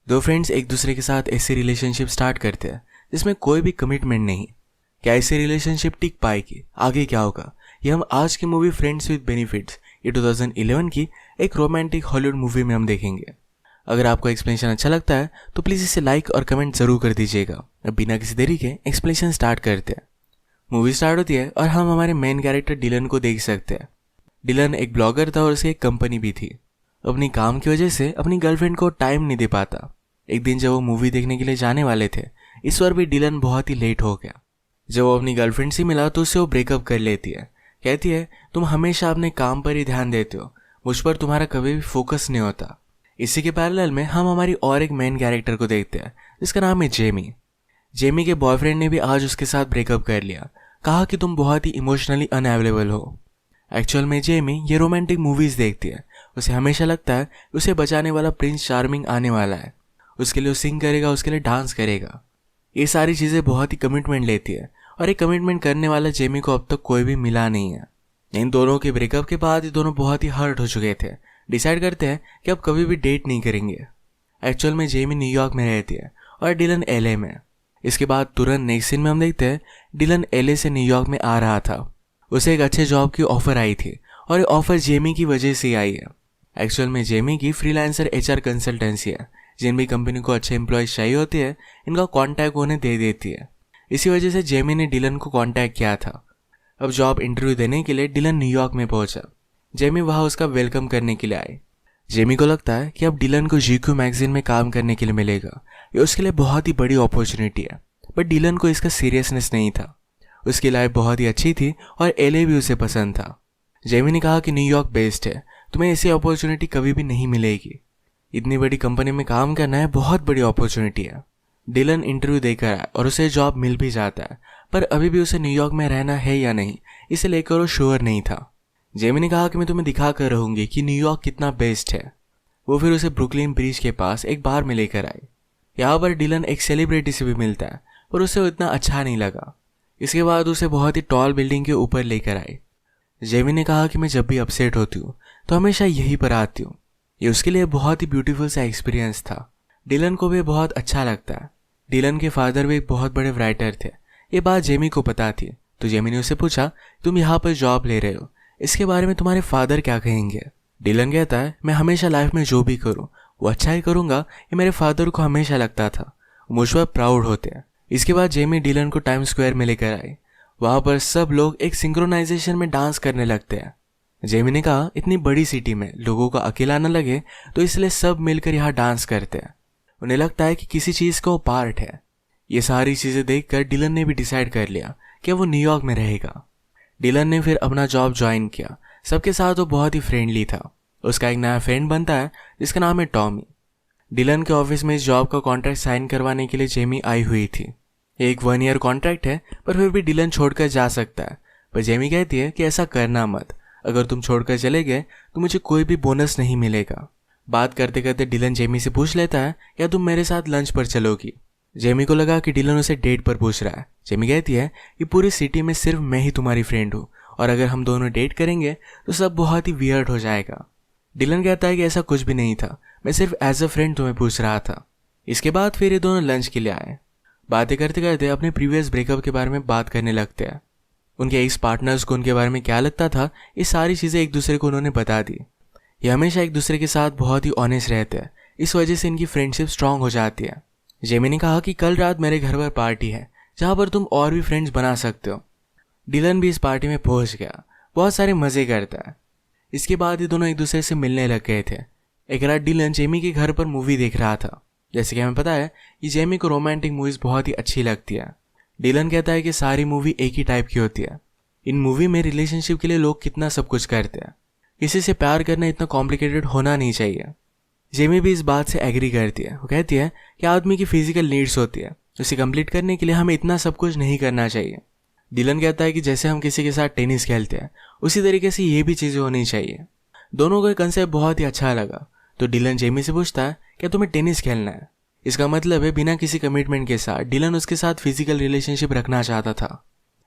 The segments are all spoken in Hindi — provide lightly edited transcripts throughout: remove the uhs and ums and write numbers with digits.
दो फ्रेंड्स एक दूसरे के साथ ऐसी रिलेशनशिप स्टार्ट करते हैं जिसमें कोई भी कमिटमेंट नहीं। क्या ऐसी रिलेशनशिप टिक पाएगी, आगे क्या होगा, ये हम आज की मूवी फ्रेंड्स विद बेनिफिट्स ये 2011 की एक रोमांटिक हॉलीवुड मूवी में हम देखेंगे। अगर आपको एक्सप्लेनेशन अच्छा लगता है तो प्लीज़ इसे लाइक और कमेंट जरूर कर दीजिएगा। अब बिना किसी देरी के एक्सप्लेनेशन स्टार्ट करते हैं। मूवी स्टार्ट होती है और हम हमारे मेन कैरेक्टर डिलन को देख सकते हैं। डिलन एक ब्लॉगर था और उसकी एक कंपनी भी थी। अपनी काम की वजह से अपनी गर्लफ्रेंड को टाइम नहीं दे पाता। एक दिन जब वो मूवी देखने के लिए जाने वाले थे, इस बार भी डिलन बहुत ही लेट हो गया। जब वो अपनी गर्लफ्रेंड से मिला तो उससे वो ब्रेकअप कर लेती है। कहती है, तुम हमेशा अपने काम पर ही ध्यान देते हो, मुझ पर तुम्हारा कभी भी फोकस नहीं होता। इसी के पैरेलल में हम हमारी और एक मेन कैरेक्टर को देखते हैं जिसका नाम है जेमी। जेमी के बॉयफ्रेंड ने भी आज उसके साथ ब्रेकअप कर लिया। कहा कि तुम बहुत ही इमोशनली अनअवेलेबल हो। एक्चुअल में जेमी ये रोमांटिक मूवीज देखती है। उसे हमेशा लगता है उसे बचाने वाला प्रिंस चार्मिंग आने वाला है। उसके लिए वो सिंग करेगा, उसके लिए डांस करेगा। ये सारी चीज़ें बहुत ही कमिटमेंट लेती है और ये कमिटमेंट करने वाला जेमी को अब तक कोई भी मिला नहीं है। इन दोनों के ब्रेकअप के बाद ये दोनों बहुत ही हर्ट हो चुके थे। डिसाइड करते हैं कि अब कभी भी डेट नहीं करेंगे। एक्चुअल में जेमी न्यूयॉर्क में रहती है और डिलन एलए में। इसके बाद तुरंत नेक्स्ट सीन में हम देखते हैं डिलन एलए से न्यूयॉर्क में आ रहा था। उसे एक अच्छे जॉब की ऑफर आई थी और ये ऑफर जेमी की वजह से आई है। एक्चुअल में जेमी की फ्रीलांसर एचआर कंसल्टेंसी है। जिन भी कंपनी को अच्छे एम्प्लॉयज चाहिए होते हैं, इनका कॉन्टैक्ट उन्हें दे देती है। इसी वजह से जेमी ने डिलन को कॉन्टैक्ट किया था। अब जॉब इंटरव्यू देने के लिए डिलन न्यूयॉर्क में पहुंचा। जेमी वहां उसका वेलकम करने के लिए आए। जेमी को लगता है कि अब डिलन को जीक्यू मैगजीन में काम करने के लिए मिलेगा। ये उसके लिए बहुत ही बड़ी अपॉर्चुनिटी है। बट डिलन को इसका सीरियसनेस नहीं था। उसकी लाइफ बहुत ही अच्छी थी और एलए भी उसे पसंद था। जेमी ने कहा कि न्यूयॉर्क बेस्ड है, तुम्हें ऐसी अपॉर्चुनिटी कभी भी नहीं मिलेगी। इतनी बड़ी कंपनी में काम करना है, बहुत बड़ी अपॉर्चुनिटी है। डिलन इंटरव्यू देकर आया और उसे जॉब मिल भी जाता है, पर अभी भी उसे न्यूयॉर्क में रहना है या नहीं इसे लेकर वो श्योर नहीं था। जेमी ने कहा कि मैं तुम्हें दिखा कर रहूंगी कि न्यूयॉर्क कितना बेस्ट है। वो फिर उसे ब्रुकलिन ब्रिज के पास एक बार में लेकर आए। यहाँ पर डिलन एक सेलिब्रिटी से भी मिलता है, पर उसे इतना अच्छा नहीं लगा। इसके बाद उसे बहुत ही टॉल बिल्डिंग के ऊपर लेकर आए। जेमी ने कहा कि मैं जब भी अपसेट होती हूँ तो हमेशा यहीं पर आती हूँ। ये उसके लिए बहुत ही ब्यूटीफुल सा एक्सपीरियंस था। डिलन को भी बहुत अच्छा लगता है। डिलन के फादर भी एक बहुत बड़े राइटर थे। ये बात जेमी को पता थी, तो जेमी ने उससे पूछा, तुम यहाँ पर जॉब ले रहे हो, इसके बारे में तुम्हारे फादर क्या कहेंगे। डिलन कहता है, मैं हमेशा लाइफ में जो भी करूँ वो अच्छा ही करूँगा। ये मेरे फादर को हमेशा लगता था, मुझ पर प्राउड होते हैं। इसके बाद जेमी डिलन को टाइम स्क्वायर में लेकर आए। वहाँ पर सब लोग एक सिंक्रोनाइजेशन में डांस करने लगते हैं। जेमी ने कहा, इतनी बड़ी सिटी में लोगों को अकेला न लगे, तो इसलिए सब मिलकर यहाँ डांस करते हैं। उन्हें लगता है कि किसी चीज़ का वो पार्ट है। ये सारी चीज़ें देखकर डिलन ने भी डिसाइड कर लिया कि वो न्यूयॉर्क में रहेगा। डिलन ने फिर अपना जॉब ज्वाइन किया। सबके साथ वो बहुत ही फ्रेंडली था। उसका एक नया फ्रेंड बनता है जिसका नाम है टॉमी। डिलन के ऑफिस में इस जॉब का कॉन्ट्रैक्ट साइन करवाने के लिए जेमी आई हुई थी। एक 1 ईयर कॉन्ट्रैक्ट है, पर फिर भी डिलन छोड़कर जा सकता है। पर जेमी कहती है कि ऐसा करना मत, अगर तुम छोड़कर चले गए तो मुझे कोई भी बोनस नहीं मिलेगा। बात करते करते डिलन जेमी से पूछ लेता है, क्या तुम मेरे साथ लंच पर चलोगी। जेमी को लगा कि डिलन उसे डेट पर पूछ रहा है। जेमी कहती है कि पूरी सिटी में सिर्फ मैं ही तुम्हारी फ्रेंड हूँ और अगर हम दोनों डेट करेंगे तो सब बहुत ही वियर्ड हो जाएगा। डिलन कहता है कि ऐसा कुछ भी नहीं था, मैं सिर्फ एज अ फ्रेंड तुम्हें पूछ रहा था। इसके बाद फिर ये दोनों लंच के लिए आए। बातें करते करते अपने प्रीवियस ब्रेकअप के बारे में बात करने लगते हैं। उनके एक्स पार्टनर्स को उनके बारे में क्या लगता था, ये सारी चीज़ें एक दूसरे को उन्होंने बता दी। ये हमेशा एक दूसरे के साथ बहुत ही ऑनेस्ट रहते हैं। इस वजह से इनकी फ्रेंडशिप स्ट्रांग हो जाती है। जेमी ने कहा कि कल रात मेरे घर पर पार्टी है जहाँ पर तुम और भी फ्रेंड्स बना सकते हो। डिलन भी इस पार्टी में पहुँच गया, बहुत सारे मज़े करता है। इसके बाद ये दोनों एक दूसरे से मिलने लग गए थे। एक रात डिलन जेमी के घर पर मूवी देख रहा था। जैसे कि हमें पता है कि जेमी को रोमांटिक मूवीज़ बहुत ही अच्छी लगती है। डिलन कहता है कि सारी मूवी एक ही टाइप की होती है। इन मूवी में रिलेशनशिप के लिए लोग कितना सब कुछ करते हैं, किसी से प्यार करना इतना कॉम्प्लिकेटेड होना नहीं चाहिए। जेमी भी इस बात से एग्री करती है। वो कहती है कि आदमी की फिजिकल नीड्स होती है, उसे कंप्लीट करने के लिए हमें इतना सब कुछ नहीं करना चाहिए। डिलन कहता है कि जैसे हम किसी के साथ टेनिस खेलते हैं उसी तरीके से ये भी चीज़ें होनी चाहिए। दोनों को ये कंसेप्ट बहुत ही अच्छा लगा। तो डिलन जेमी से पूछता है, क्या तुम्हें टेनिस खेलना है। इसका मतलब है बिना किसी कमिटमेंट के साथ डिलन उसके साथ फिजिकल रिलेशनशिप रखना चाहता था।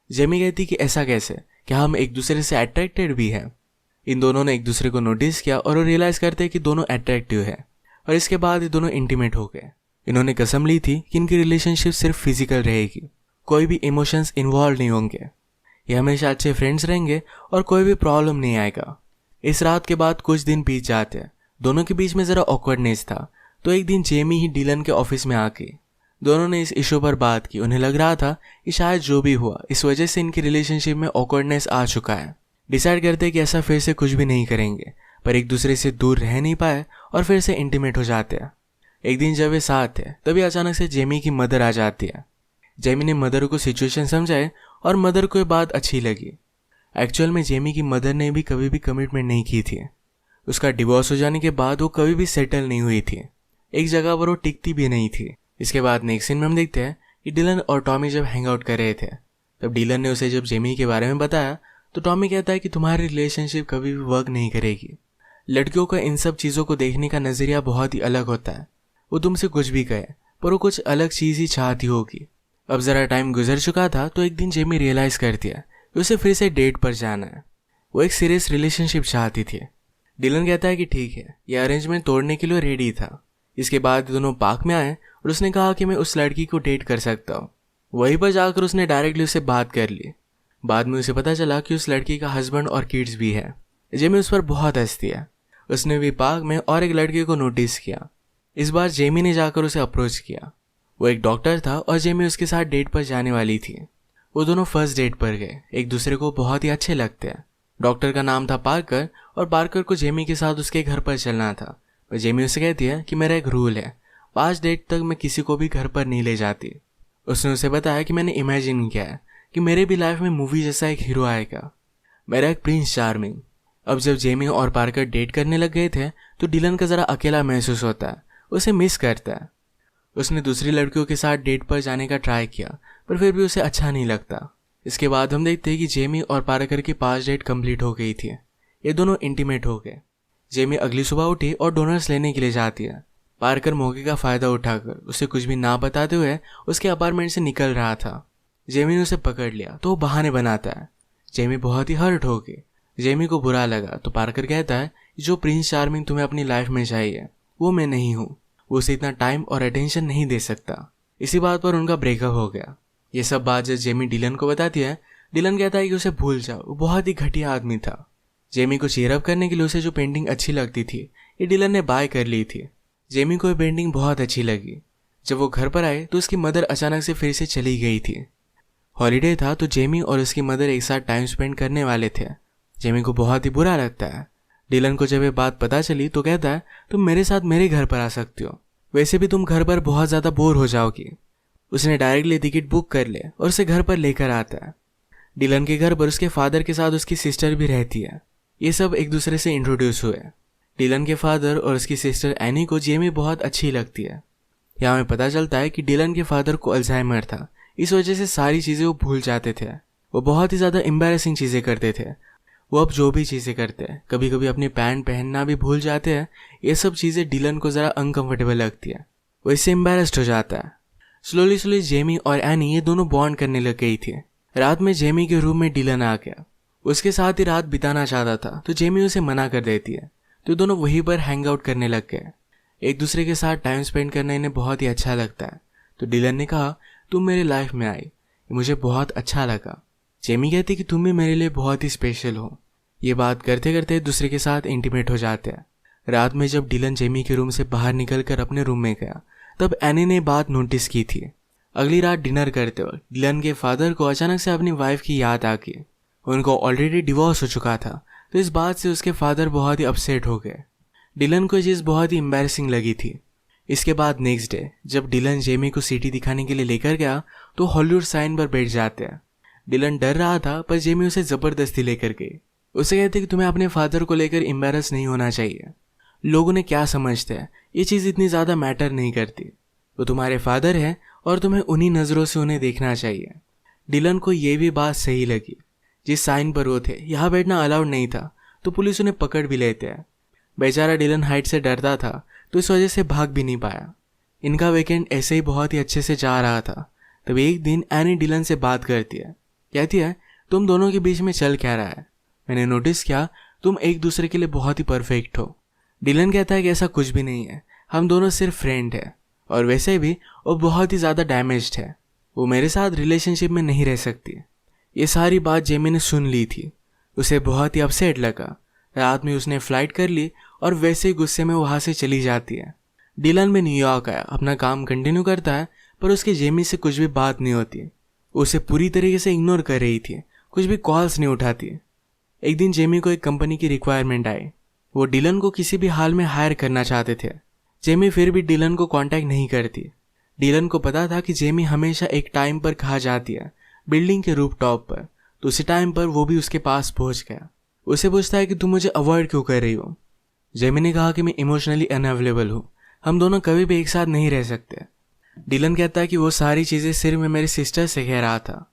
जेमी कहती कि ऐसा कैसे, क्या हम एक दूसरे से अट्रैक्टेड भी हैं। इन दोनों ने एक दूसरे को नोटिस किया और वो रियलाइज़ करते हैं कि दोनों अट्रैक्टिव है और इसके बाद ये दोनों इंटीमेट हो गए। इन्होंने कसम ली थी कि इनकी रिलेशनशिप सिर्फ फिजिकल रहेगी, कोई भी इमोशंस इन्वॉल्व नहीं होंगे, ये हमेशा अच्छे फ्रेंड्स रहेंगे और कोई भी प्रॉब्लम नहीं आएगा। इस रात के बाद कुछ दिन बीत जाते हैं। दोनों के बीच में ज़रा ऑकवर्डनेस था, तो एक दिन जेमी ही डिलन के ऑफिस में आके दोनों ने इस इशू पर बात की। उन्हें लग रहा था कि शायद जो भी हुआ इस वजह से इनकी रिलेशनशिप में ऑकवर्डनेस आ चुका है। डिसाइड करते कि ऐसा फिर से कुछ भी नहीं करेंगे, पर एक दूसरे से दूर रह नहीं पाए और फिर से इंटीमेट हो जाते हैं। एक दिन जब वे साथ थे तभी अचानक से जेमी की मदर आ जाती है। जेमी ने मदर को सिचुएशन समझाए और मदर को ये बात अच्छी लगी। एक्चुअल में जेमी की मदर ने भी कभी भी कमिटमेंट नहीं की थी। उसका डिवोर्स हो जाने के बाद वो कभी भी सेटल नहीं हुई थी, एक जगह पर वो टिकती भी नहीं थी। इसके बाद नेक्स्ट सीन में हम देखते हैं कि डिलन और टॉमी जब हैंग आउट कर रहे थे, तब डिलन ने उसे जब जेमी के बारे में बताया तो टॉमी कहता है कि तुम्हारी रिलेशनशिप कभी भी वर्क नहीं करेगी। लड़कियों का इन सब चीज़ों को देखने का नज़रिया बहुत ही अलग होता है। वो तुमसे कुछ भी कहे पर वो कुछ अलग चीज़ ही चाहती होगी। अब ज़रा टाइम गुजर चुका था तो एक दिन जेमी रियलाइज़ करती है कि उसे फिर से डेट पर जाना है। वो एक सीरियस रिलेशनशिप चाहती थी। डिलन कहता है कि ठीक है, ये अरेंजमेंट तोड़ने के लिए रेडी था। इसके बाद दोनों पार्क में आए और उसने कहा कि मैं उस लड़की को डेट कर सकता हूँ। वहीं पर जाकर उसने डायरेक्टली उससे बात कर ली। बाद में उसे पता चला कि उस लड़की का हस्बैंड और किड्स भी है। जेमी उस पर बहुत हंसती है। उसने भी पार्क में और एक लड़के को नोटिस किया। इस बार जेमी ने जाकर उसे अप्रोच किया। वो एक डॉक्टर था और जेमी उसके साथ डेट पर जाने वाली थी। वो दोनों फर्स्ट डेट पर गए। एक दूसरे को बहुत ही अच्छे लगते हैं। डॉक्टर का नाम था पार्कर और पार्कर को जेमी के साथ उसके घर पर चलना था, पर जेमी उसे कहती है कि मेरा एक रूल है, 5 डेट तक मैं किसी को भी घर पर नहीं ले जाती। उसने उसे बताया कि मैंने इमेजिन किया है कि मेरे भी लाइफ में मूवी जैसा एक हीरो आएगा, मेरा एक प्रिंस चार्मिंग। अब जब जेमी और पार्कर डेट करने लग गए थे तो डिलन का ज़रा अकेला महसूस होता है, उसे मिस करता है। उसने दूसरी लड़कियों के साथ डेट पर जाने का ट्राई किया पर फिर भी उसे अच्छा नहीं लगता। इसके बाद हम देखते हैं कि जेमी और पार्कर की 5 डेट कंप्लीट हो गई थी। ये दोनों इंटीमेट हो गए। जेमी अगली सुबह उठी और डोनट्स लेने के लिए जाती है। पार्कर मौके का फ़ायदा उठाकर उसे कुछ भी ना बताते हुए उसके अपार्टमेंट से निकल रहा था। जेमी ने उसे पकड़ लिया तो वो बहाने बनाता है। जेमी बहुत ही हर्ट हो गई। जेमी को बुरा लगा तो पार्कर कहता है जो प्रिंस चार्मिंग तुम्हें अपनी लाइफ में चाहिए वो मैं नहीं हूँ, वो उसे इतना टाइम और अटेंशन नहीं दे सकता। इसी बात पर उनका ब्रेकअप हो गया। ये सब बात जब जेमी डिलन को बताती है, डिलन कहता है कि उसे भूल जाओ, वो बहुत ही घटिया आदमी था। जेमी को चीयर अप करने के लिए उसे जो पेंटिंग अच्छी लगती थी ये डिलन ने बाय कर ली थी। जेमी को ये पेंटिंग बहुत अच्छी लगी। जब वो घर पर आए तो उसकी मदर अचानक से फिर से चली गई थी। हॉलीडे था तो जेमी और उसकी मदर एक साथ टाइम स्पेंड करने वाले थे। जेमी को बहुत ही बुरा लगता है। डिलन को जब ये बात पता चली तो कहता है तुम मेरे साथ मेरे घर पर आ सकती हो, वैसे भी तुम घर पर बहुत ज़्यादा बोर हो जाओगी। उसने डायरेक्टली टिकट बुक कर ले और उसे घर पर लेकर आता है। डिलन के घर पर उसके फादर के साथ उसकी सिस्टर भी रहती है। ये सब एक दूसरे से इंट्रोड्यूस हुए। डिलन के फादर और उसकी सिस्टर एनी को जेमी बहुत अच्छी लगती है। यहाँ हमें पता चलता है कि डिलन के फादर को अल्जाइमर था, इस वजह से सारी चीज़ें वो भूल जाते थे। वो बहुत ही ज़्यादा एम्बैरेसिंग चीज़ें करते थे। वो अब जो भी चीज़ें करते हैं, कभी कभी अपनी पैंट पहनना भी भूल जाते हैं। ये सब चीज़ें डिलन को ज़रा अनकंफर्टेबल लगती है, वो इससे एम्बैरेस्ड हो जाता है। स्लोली जेमी और एनी ये दोनों बॉन्ड करने लग गई थी। रात में जेमी के रूम में डिलन आ गया। उसके साथ ही रात बिताना चाहता था तो जेमी उसे मना कर देती है, तो दोनों वहीं पर हैंग आउट करने लग गए। एक दूसरे के साथ टाइम स्पेंड करना इन्हें बहुत ही अच्छा लगता है। तो डिलन ने कहा तुम मेरे लाइफ में आई, मुझे बहुत अच्छा लगा। जेमी कहती कि तुम भी मेरे लिए बहुत ही स्पेशल हो। ये बात करते करते दूसरे के साथ इंटीमेट हो जाते हैं। रात में जब डिलन जेमी के रूम से बाहर निकलकर अपने रूम में गया तब एनी ने बात नोटिस की थी। अगली रात डिनर करते वक्त डिलन के फादर को अचानक से अपनी वाइफ की याद आ गई। उनको ऑलरेडी डिवोर्स हो चुका था तो इस बात से उसके फादर बहुत ही अपसेट हो गए। डिलन को ये चीज़ बहुत ही एम्बैरेसिंग लगी थी। इसके बाद नेक्स्ट डे जब डिलन जेमी को सिटी दिखाने के लिए लेकर गया तो हॉलीवुड साइन पर बैठ जाते हैं। डिलन डर रहा था पर जेमी उसे ज़बरदस्ती लेकर गई। उसे कहते कि तुम्हें अपने फादर को लेकर एम्बैरस नहीं होना चाहिए। लोगों ने क्या समझते हैं ये चीज़ इतनी ज़्यादा मैटर नहीं करती। वो तुम्हारे फादर हैं और तुम्हें उन्हीं नज़रों से उन्हें देखना चाहिए। डिलन को ये भी बात सही लगी। जिस साइन पर वो थे यहाँ बैठना अलाउड नहीं था तो पुलिस उन्हें पकड़ भी लेते हैं। बेचारा डिलन हाइट से डरता था तो इस वजह से भाग भी नहीं पाया। इनका वीकेंड ऐसे ही बहुत ही अच्छे से जा रहा था। तभी एक दिन एनी डिलन से बात करती है। कहती है तुम दोनों के बीच में चल क्या रहा है, मैंने नोटिस किया तुम एक दूसरे के लिए बहुत ही परफेक्ट हो। डिलन कहता है कि ऐसा कुछ भी नहीं है, हम दोनों सिर्फ फ्रेंड है और वैसे भी वो बहुत ही ज़्यादा डैमेज्ड है, वो मेरे साथ रिलेशनशिप में नहीं रह सकती। ये सारी बात जेमी ने सुन ली थी। उसे बहुत ही अपसेट लगा। रात में उसने फ़्लाइट कर ली और वैसे ही गुस्से में वहाँ से चली जाती है। डिलन भी न्यूयॉर्क आया, अपना काम कंटिन्यू करता है, पर उसकी जेमी से कुछ भी बात नहीं होती। उसे पूरी तरीके से इग्नोर कर रही थी, कुछ भी कॉल्स नहीं उठाती। एक दिन जेमी को एक कंपनी की रिक्वायरमेंट आई। वो डिलन को किसी भी हाल में हायर करना चाहते थे। जेमी फिर भी डिलन को कांटेक्ट नहीं करती। डिलन को पता था कि जेमी हमेशा एक टाइम पर कहाँ जाती है, बिल्डिंग के रूफ टॉप पर, तो उसी टाइम पर वो भी उसके पास पहुंच गया। उसे पूछता है कि तुम मुझे अवॉइड क्यों कर रही हो। जेमी ने कहा कि मैं इमोशनली अनअवेलेबल हूँ, हम दोनों कभी भी एक साथ नहीं रह सकते। डिलन कहता है कि वो सारी चीज़ें सिर्फ मैं मेरी सिस्टर से कह रहा था,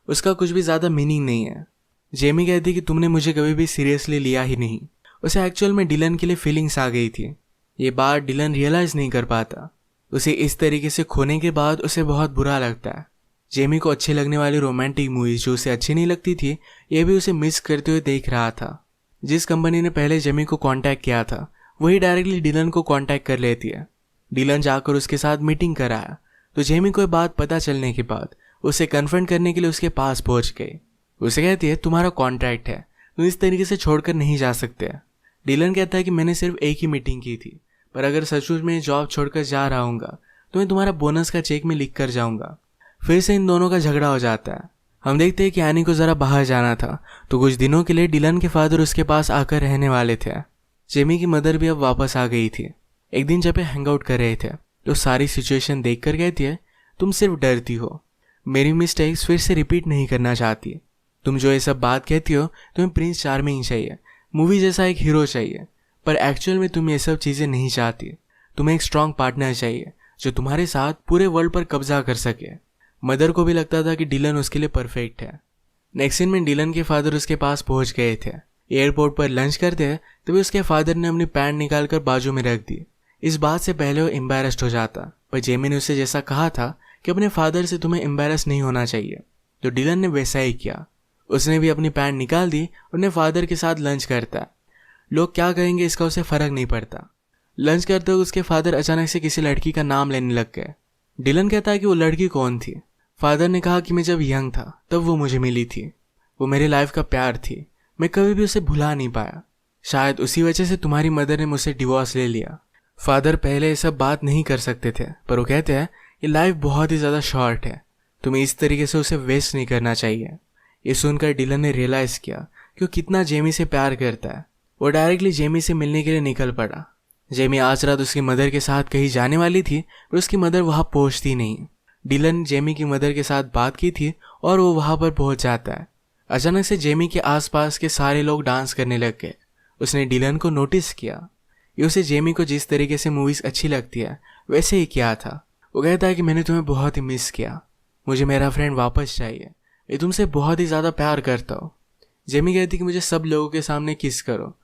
उसका कुछ भी ज़्यादा मीनिंग नहीं है। जेमी कहती कि तुमने मुझे कभी भी सीरियसली लिया ही नहीं। उसे एक्चुअल में डिलन के लिए फीलिंग्स आ गई थी। ये बात डिलन रियलाइज़ नहीं कर पाता। उसे इस तरीके से खोने के बाद उसे बहुत बुरा लगता है। जेमी को अच्छी लगने वाली रोमांटिक मूवीज जो उसे अच्छी नहीं लगती थी, ये भी उसे मिस करते हुए देख रहा था। जिस कंपनी ने पहले जेमी को कांटेक्ट किया था, वही डायरेक्टली डिलन को कांटेक्ट कर लेती है। डिलन जाकर उसके साथ मीटिंग कराया, तो जेमी को ये बात पता चलने के बाद उसे कन्फ्रंट करने के लिए उसके पास पहुंच गई। उसे कहती है तुम्हारा कॉन्ट्रैक्ट है, तुम इस तरीके से छोड़कर नहीं जा सकते। डिलन कहता है कि मैंने सिर्फ एक ही मीटिंग की थी, पर अगर सचमुच में जॉब छोड़कर जा रहा हूँगा तो मैं तुम्हारा बोनस का चेक में लिख कर जाऊँगा। फिर से इन दोनों का झगड़ा हो जाता है। हम देखते हैं कि एनी को ज़रा बाहर जाना था, तो कुछ दिनों के लिए डिलन के फादर उसके पास आकर रहने वाले थे। जेमी की मदर भी अब वापस आ गई थी। एक दिन जब हैंग आउट कर रहे थे तो सारी सिचुएशन देख कर कहती है तुम सिर्फ डरती हो, मेरी मिस्टेक्स फिर से रिपीट नहीं करना चाहती। तुम जो ये सब बात कहती हो तुम्हें प्रिंस चार्मिंग चाहिए, मूवी जैसा एक हीरो चाहिए, पर एक्चुअल में तुम ये सब चीज़ें नहीं चाहती। तुम्हें एक स्ट्रॉन्ग पार्टनर चाहिए जो तुम्हारे साथ पूरे वर्ल्ड पर कब्जा कर सके। मदर को भी लगता था कि डिलन उसके लिए परफेक्ट है। नेक्स्ट सीन में डिलन के फादर उसके पास पहुंच गए थे। एयरपोर्ट पर लंच करते हैं तभी उसके फादर ने अपनी पैंट निकाल कर बाजू में रख दी। इस बात से पहले वो एम्बेरस्ड हो जाता, पर जेमी ने उसे जैसा कहा था कि अपने फादर से तुम्हें एम्बेरस नहीं होना चाहिए, तो डिलन ने वैसा ही किया। उसने भी अपनी पैंट निकाल दी और अपने फादर के साथ लंच करता। लोग क्या कहेंगे इसका उसे फर्क नहीं पड़ता। लंच करते हुए उसके फादर अचानक से किसी लड़की का नाम लेने लग गए। डिलन कहता है कि वो लड़की कौन थी। फादर ने कहा कि मैं जब यंग था तब वो मुझे मिली थी, वो मेरी लाइफ का प्यार थी, मैं कभी भी उसे भुला नहीं पाया। शायद उसी वजह से तुम्हारी मदर ने मुझसे डिवोर्स ले लिया। फादर पहले ये सब बात नहीं कर सकते थे, पर वो कहते हैं ये लाइफ बहुत ही ज़्यादा शॉर्ट है, तुम्हें इस तरीके से उसे वेस्ट नहीं करना चाहिए। ये सुनकर डिलन ने रियलाइज़ किया कि वो कितना जेमी से प्यार करता है। वो डायरेक्टली जेमी से मिलने के लिए निकल पड़ा। जेमी आज रात उसकी मदर के साथ कहीं जाने वाली थी, पर उसकी मदर वहाँ पहुँचती नहीं। डिलन जेमी की मदर के साथ बात की थी और वो वहाँ पर पहुँच जाता है। अचानक से जेमी के आसपास के सारे लोग डांस करने लग गए। उसने डिलन को नोटिस किया। ये उसे जेमी को जिस तरीके से मूवीज़ अच्छी लगती है वैसे ही किया था। वो कहता है कि मैंने तुम्हें बहुत ही मिस किया, मुझे मेरा फ्रेंड वापस चाहिए, मैं तुमसे बहुत ही ज़्यादा प्यार करता हूँ। जेमी कहती कि मुझे सब लोगों के सामने किस करो,